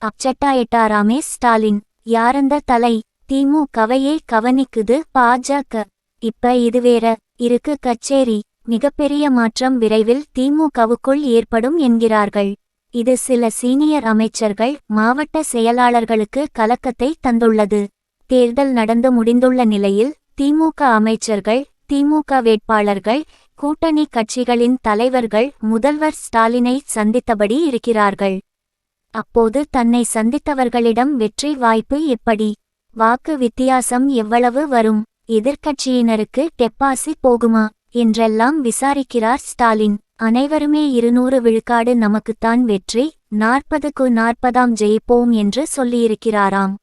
அப்செட்டாயிட்டாராமே ஸ்டாலின். யாரந்த தலை? திமுகவையே கவனிக்குது பாஜக. இப்ப இது வேற இருக்கு கச்சேரி. மிகப்பெரிய மாற்றம் விரைவில் திமுகவுக்குள் ஏற்படும் என்கிறார்கள். இது சில சீனியர் அமைச்சர்கள், மாவட்ட செயலாளர்களுக்கு கலக்கத்தை தந்துள்ளது. தேர்தல் நடந்து முடிந்துள்ள நிலையில் திமுக அமைச்சர்கள், திமுக வேட்பாளர்கள், கூட்டணி கட்சிகளின் தலைவர்கள் முதல்வர் ஸ்டாலினை சந்தித்தபடி இருக்கிறார்கள். அப்போது தன்னை சந்தித்தவர்களிடம் வெற்றி வாய்ப்பு எப்படி, வாக்கு வித்தியாசம் எவ்வளவு வரும், எதிர்க்கட்சியினருக்கு டெப்பாசி போகுமா என்றெல்லாம் விசாரிக்கிறார் ஸ்டாலின். அனைவருமே 200 விழுக்காடு நமக்குத்தான் வெற்றி, 40க்கு 40 ஜெயிப்போம் என்று சொல்லியிருக்கிறாராம்.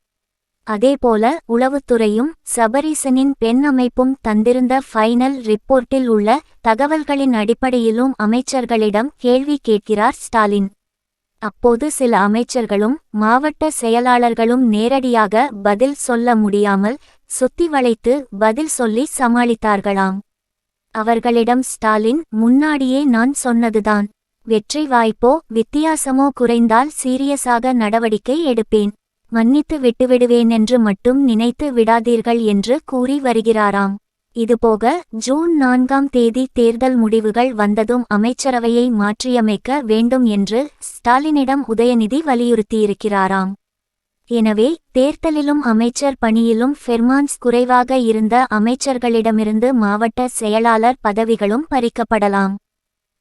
அதேபோல உளவுத்துறையும் சபரீசனின் பெண் அமைப்பும் தந்திருந்த ஃபைனல் ரிப்போர்ட்டில் உள்ள தகவல்களின் அடிப்படையிலும் அமைச்சர்களிடம் கேள்வி கேட்கிறார் ஸ்டாலின். அப்போது சில அமைச்சர்களும் மாவட்ட செயலாளர்களும் நேரடியாக பதில் சொல்ல முடியாமல் சுத்தி வளைத்து பதில் சொல்லி சமாளித்தார்களாம். அவர்களிடம் ஸ்டாலின் முன்னாடியே நான் சொன்னதுதான், வெற்றி வாய்ப்போ வித்தியாசமோ குறைந்தால் சீரியஸாக நடவடிக்கை எடுப்பேன், மன்னித்து விட்டுவிடுவேன் என்று மட்டும் நினைத்து விடாதீர்கள் என்று கூறி வருகிறாராம். இதுபோக ஜூன் 4 தேர்தல் முடிவுகள் வந்ததும் அமைச்சரவையை மாற்றியமைக்க வேண்டும் என்று ஸ்டாலினிடம் உதயநிதி வலியுறுத்தியிருக்கிறாராம். எனவே தேர்தலிலும் அமைச்சர் பணியிலும் பெர்மான்ஸ் குறைவாக இருந்த அமைச்சர்களிடமிருந்து மாவட்ட செயலாளர் பதவிகளும் பறிக்கப்படலாம்.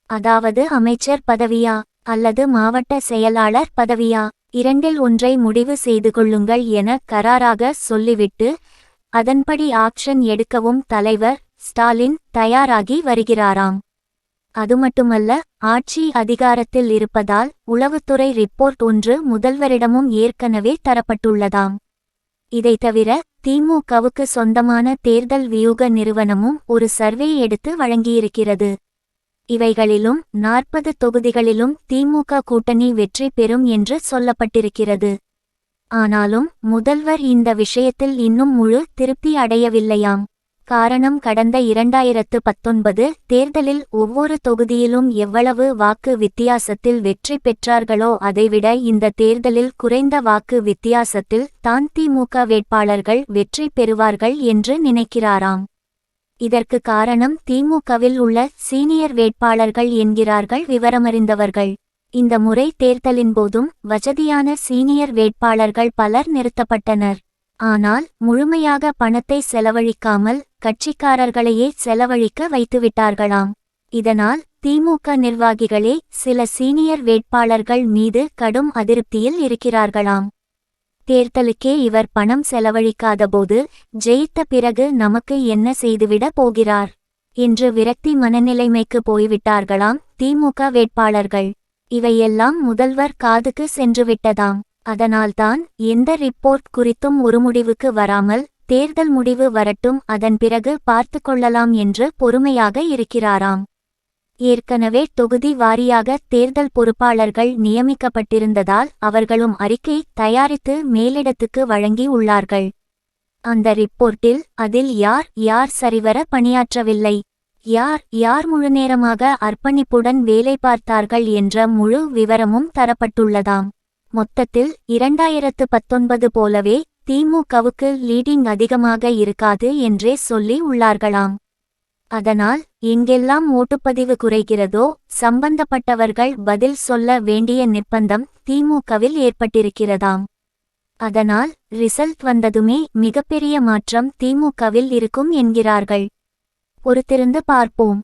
அதாவது அமைச்சர் பதவியா அல்லது மாவட்ட செயலாளர் பதவியா, இரண்டில் ஒன்றை முடிவு செய்து கொள்ளுங்கள் என கராராக சொல்லிவிட்டு அதன்படி ஆக்ஷன் எடுக்கவும் தலைவர் ஸ்டாலின் தயாராகி வருகிறாராம். அதுமட்டுமல்ல, ஆட்சி அதிகாரத்தில் இருப்பதால் உளவுத்துறை ரிப்போர்ட் ஒன்று முதல்வரிடமும் ஏற்கனவே தரப்பட்டுள்ளதாம். இதை தவிர திமுகவுக்கு சொந்தமான தேர்தல் வியூக நிறுவனமும் ஒரு சர்வே எடுத்து வழங்கியிருக்கிறது. இவைகளிலும் 40 தொகுதிகளிலும் திமுக கூட்டணி வெற்றி பெறும் என்று சொல்லப்பட்டிருக்கிறது. ஆனாலும் முதல்வர் இந்த விஷயத்தில் இன்னும் முழு திருப்தி அடையவில்லையாம். காரணம், கடந்த 2019 தேர்தலில் ஒவ்வொரு தொகுதியிலும் எவ்வளவு வாக்கு வித்தியாசத்தில் வெற்றி பெற்றார்களோ அதைவிட இந்த தேர்தலில் குறைந்த வாக்கு வித்தியாசத்தில் தான் திமுக வேட்பாளர்கள் வெற்றி பெறுவார்கள் என்று நினைக்கிறாராம். இதற்கு காரணம் திமுகவில் உள்ள சீனியர் வேட்பாளர்கள் என்கிறார்கள் விவரமறிந்தவர்கள். இந்த முறை தேர்தலின் போதும் வசதியான சீனியர் வேட்பாளர்கள் பலர் நிறுத்தப்பட்டனர். ஆனால் முழுமையாக பணத்தை செலவழிக்காமல் கட்சிக்காரர்களையே செலவழிக்க வைத்துவிட்டார்களாம். இதனால் திமுக நிர்வாகிகளே சில சீனியர் வேட்பாளர்கள் மீது கடும் அதிருப்தியில் இருக்கிறார்களாம். தேர்தலுக்கே இவர் பணம் செலவழிக்காதபோது ஜெயித்த பிறகு நமக்கு என்ன செய்துவிட போகிறார் என்று விரக்தி மனநிலைமைக்கு போய்விட்டார்களாம் திமுக வேட்பாளர்கள். இவையெல்லாம் முதல்வர் காதுக்கு சென்றுவிட்டதாம். அதனால்தான் எந்த ரிப்போர்ட் குறித்தும் ஒரு முடிவுக்கு வராமல் தேர்தல் முடிவு வரட்டும், அதன் பிறகு பார்த்து கொள்ளலாம் என்று பொறுமையாக இருக்கிறாராம். ஏற்கனவே தொகுதி வாரியாக தேர்தல் பொறுப்பாளர்கள் நியமிக்கப்பட்டிருந்ததால் அவர்களும் அறிக்கை தயாரித்து மேலிடத்துக்கு வழங்கி உள்ளார்கள். அந்த ரிப்போர்ட்டில் அதில் யார் யார் சரிவர பணியாற்றவில்லை, யார் யார் முழுநேரமாக அர்ப்பணிப்புடன் வேலை பார்த்தார்கள் என்ற முழு விவரமும் தரப்பட்டுள்ளதாம். மொத்தத்தில் 2019 போலவே திமுகவுக்கு லீடிங் அதிகமாக இருக்காது என்றே சொல்லி உள்ளார்களாம். அதனால் எங்கெல்லாம் ஓட்டுப்பதிவு குறைகிறதோ சம்பந்தப்பட்டவர்கள் பதில் சொல்ல வேண்டிய நிர்பந்தம் திமுகவில் ஏற்பட்டிருக்கிறதாம். அதனால் ரிசல்ட் வந்ததுமே மிகப்பெரிய மாற்றம் திமுகவில் இருக்கும் என்கிறார்கள். பொறுத்திருந்து பார்ப்போம்.